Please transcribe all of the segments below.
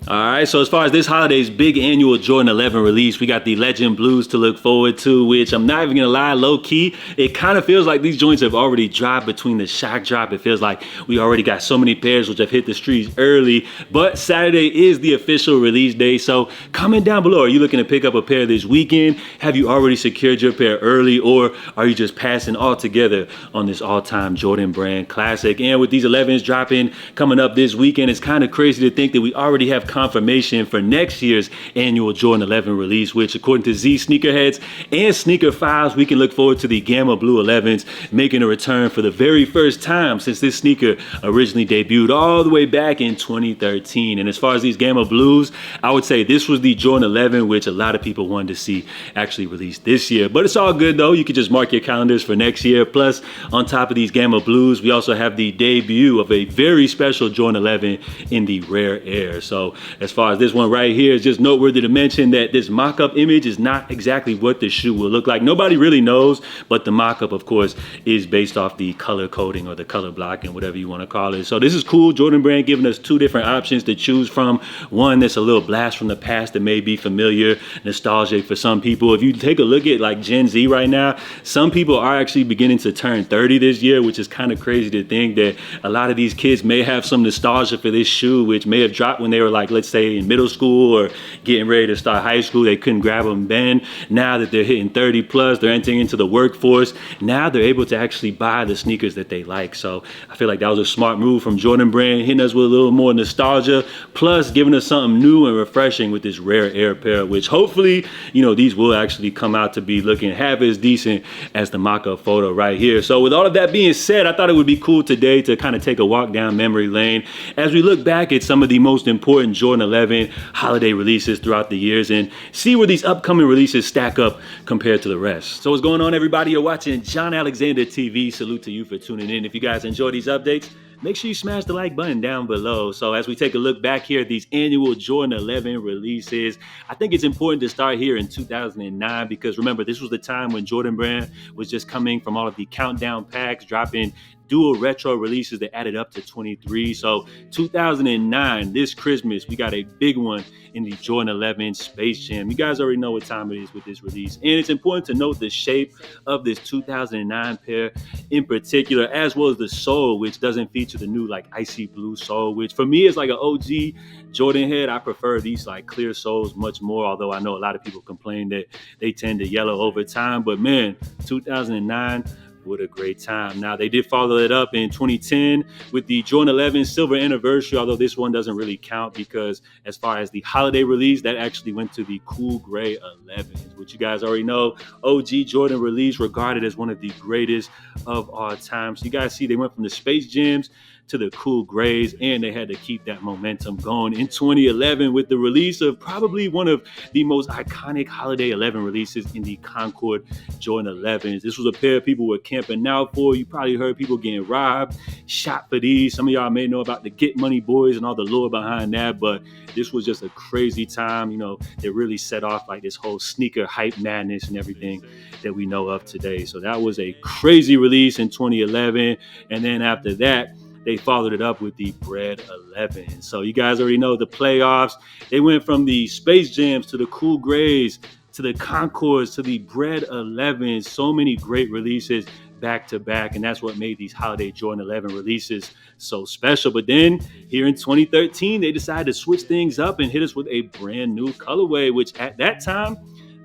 All right, so as far as this holiday's big annual Jordan 11 release, we got the Legend Blues to look forward to, which I'm not even gonna lie, low key, it kind of feels like these joints have already dropped between the shock drop. It feels like we already got so many pairs which have hit the streets early, but Saturday is the official release day. So comment down below, are you looking to pick up a pair this weekend? Have you already secured your pair early, or are you just passing altogether on this all-time Jordan Brand classic? And with these 11s dropping coming up this weekend, it's kind of crazy to think that we already have confirmation for next year's annual Jordan 11 release, which according to Z Sneakerheads and Sneaker Files, we can look forward to the Gamma Blue 11s making a return for the very first time since this sneaker originally debuted all the way back in 2013. And as far as these Gamma Blues, I would say this was the Jordan 11, which a lot of people wanted to see actually released this year. But it's all good though. You can just mark your calendars for next year. Plus, on top of these Gamma Blues, we also have the debut of a very special Jordan 11 in the Rare Air. So as far as this one right here, it's just noteworthy to mention that this mock-up image is not exactly what the shoe will look like. Nobody really knows, but the mock-up, of course, is based off the color coding or the color blocking, whatever you want to call it. So this is cool. Jordan Brand giving us two different options to choose from. One that's a little blast from the past that may be familiar, nostalgic for some people. If you take a look at like Gen Z right now, some people are actually beginning to turn 30 this year, which is kind of crazy to think that a lot of these kids may have some nostalgia for this shoe, which may have dropped when they were like, let's say in middle school or getting ready to start high school. They couldn't grab them then. Now that they're hitting 30 plus, they're entering into the workforce. Now they're able to actually buy the sneakers that they like. So I feel like that was a smart move from Jordan Brand, hitting us with a little more nostalgia, plus giving us something new and refreshing with this Rare Air pair, which hopefully, these will actually come out to be looking half as decent as the mock-up photo right here. So with all of that being said, I thought it would be cool today to kind of take a walk down memory lane as we look back at some of the most important Jordan 11 holiday releases throughout the years and see where these upcoming releases stack up compared to the rest. So what's going on, everybody? You're watching John Alexander TV. Salute to you for tuning in. If you guys enjoy these updates, make sure you smash the like button down below. So as we take a look back here at these annual Jordan 11 releases, I think it's important to start here in 2009 because remember, this was the time when Jordan Brand was just coming from all of the countdown packs, dropping dual retro releases that added up to 23. So 2009, this Christmas, we got a big one in the Jordan 11 Space Jam. You guys already know what time it is with this release. And it's important to note the shape of this 2009 pair in particular, as well as the sole, which doesn't feature the new like icy blue sole, which for me is like an OG Jordan head. I prefer these like clear soles much more, although I know a lot of people complain that they tend to yellow over time. But man, 2009, what a great time. Now, they did follow it up in 2010 with the Jordan 11 Silver Anniversary, although this one doesn't really count because as far as the holiday release, that actually went to the Cool Gray 11s, which you guys already know, OG Jordan release, regarded as one of the greatest of all time. So you guys see they went from the Space Jams to the Cool Grays, and they had to keep that momentum going in 2011 with the release of probably one of the most iconic holiday 11 releases in the Concord Jordan 11s. This was a pair people were camping out for. You probably heard people getting robbed, shot for these. Some of y'all may know about the Get Money Boys and all the lore behind that, but this was just a crazy time, that really set off like this whole sneaker hype madness and everything that we know of today. So that was a crazy release in 2011. And then after that, they followed it up with the Bread 11. So you guys already know the playoffs. They went from the Space Jams to the Cool Grays to the Concords to the Bread 11. So many great releases back to back, and that's what made these holiday Jordan 11 releases so special. But then here in 2013, they decided to switch things up and hit us with a brand new colorway, which at that time,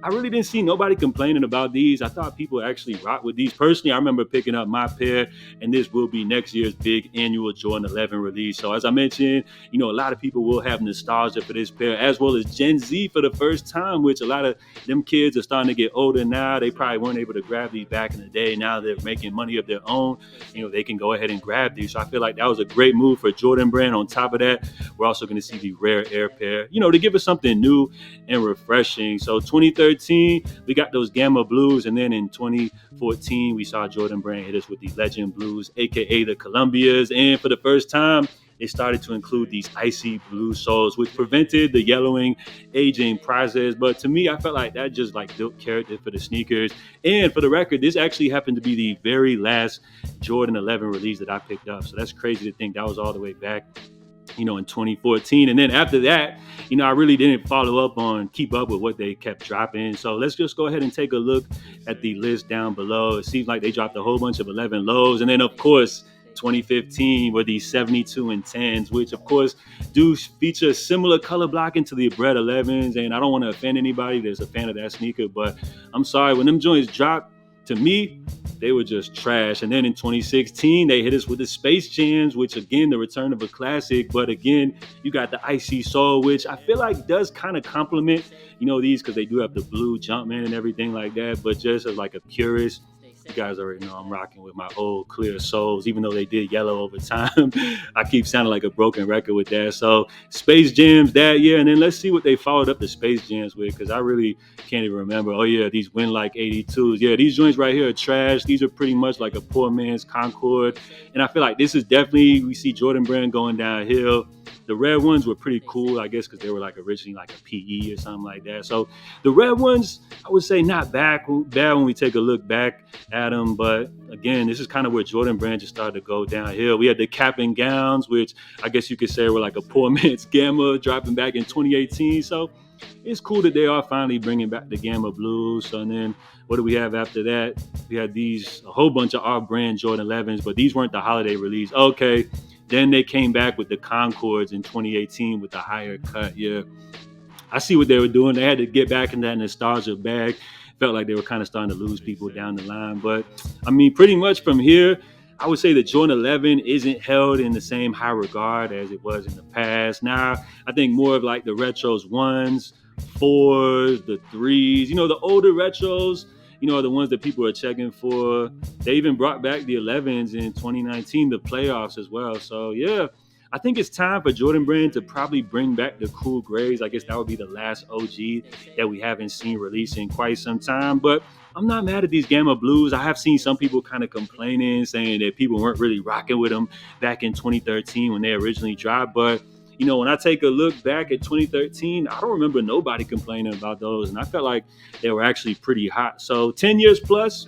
I really didn't see nobody complaining about these. I thought people actually rock with these. Personally, I remember picking up my pair, and this will be next year's big annual Jordan 11 release. So as I mentioned, a lot of people will have nostalgia for this pair, as well as Gen Z for the first time, which a lot of them kids are starting to get older now. They probably weren't able to grab these back in the day. Now they're making money of their own. They can go ahead and grab these. So I feel like that was a great move for Jordan Brand. On top of that, we're also going to see the Rare Air pair, to give us something new and refreshing. So 2013, we got those Gamma Blues, and then in 2014 we saw Jordan Brand hit us with the Legend Blues, aka the Columbias, and for the first time they started to include these icy blue soles, which prevented the yellowing, aging process. But to me, I felt like that just like built character for the sneakers. And for the record, this actually happened to be the very last Jordan 11 release that I picked up. So that's crazy to think that was all the way back in 2014. And then after that, I really didn't follow up on keep up with what they kept dropping. So let's just go ahead and take a look at the list down below. It seems like they dropped a whole bunch of 11 lows. And then, of course, 2015 were these 72 and 10s, which of course do feature similar color blocking to the Bred 11s. And I don't want to offend anybody that's a fan of that sneaker, but I'm sorry, when them joints dropped, to me, they were just trash. And then in 2016, they hit us with the Space Jams, which again, the return of a classic. But again, you got the Icy Soul, which I feel like does kind of complement, these, because they do have the blue Jumpman and everything like that. But just as like a purist, you guys already know I'm rocking with my old clear soles, even though they did yellow over time. I keep sounding like a broken record with that. So Space Jams that year, and then let's see what they followed up the Space Jams with, because I really can't even remember. Oh yeah, these Win Like 82s. Yeah, these joints right here are trash. These are pretty much like a poor man's Concord. And I feel like this is definitely, we see Jordan Brand going downhill. The red ones were pretty cool, I guess, because they were like originally like a PE or something like that. So the red ones, I would say not bad when we take a look back at them. But again, this is kind of where Jordan Brand just started to go downhill. We had the cap and gowns, which I guess you could say were like a poor man's Gamma, dropping back in 2018. So it's cool that they are finally bringing back the Gamma Blues. So, and then what do we have after that? We had a whole bunch of our brand Jordan 11s, but these weren't the holiday release. Okay. Then they came back with the Concords in 2018 with the higher cut. Yeah, I see what they were doing. They had to get back in that nostalgia bag. Felt like they were kind of starting to lose people down the line. But, I mean, pretty much from here, I would say the Jordan 11 isn't held in the same high regard as it was in the past. Now, I think more of like the retros 1s, 4s, the 3s, the older retros, are the ones that people are checking for. They even brought back the 11s in 2019, the playoffs as well. So, yeah, I think it's time for Jordan Brand to probably bring back the cool grays. I guess that would be the last OG that we haven't seen released in quite some time. But I'm not mad at these Gamma Blues. I have seen some people kind of complaining, saying that people weren't really rocking with them back in 2013 when they originally dropped. But when I take a look back at 2013, I don't remember nobody complaining about those. And I felt like they were actually pretty hot. So 10 years plus,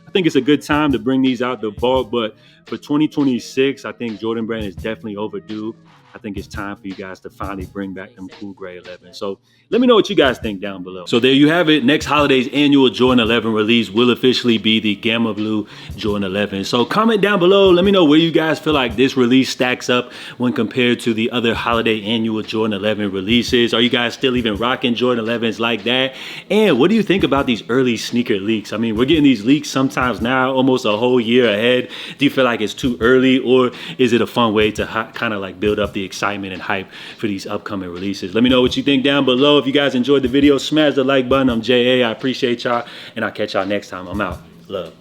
I think it's a good time to bring these out the bulk. But for 2026, I think Jordan Brand is definitely overdue. I think it's time for you guys to finally bring back them cool gray 11. So let me know what you guys think down below. So there you have it. Next holiday's annual Jordan 11 release will officially be the Gamma Blue Jordan 11. So comment down below. Let me know where you guys feel like this release stacks up when compared to the other holiday annual Jordan 11 releases. Are you guys still even rocking Jordan 11s like that? And what do you think about these early sneaker leaks? I mean, we're getting these leaks sometimes now, almost a whole year ahead. Do you feel like it's too early, or is it a fun way to kind of like build up the excitement and hype for these upcoming releases? Let me know what you think down below. If you guys enjoyed the video, smash the like button. I'm JA. I appreciate y'all, and I'll catch y'all next time. I'm out. Love.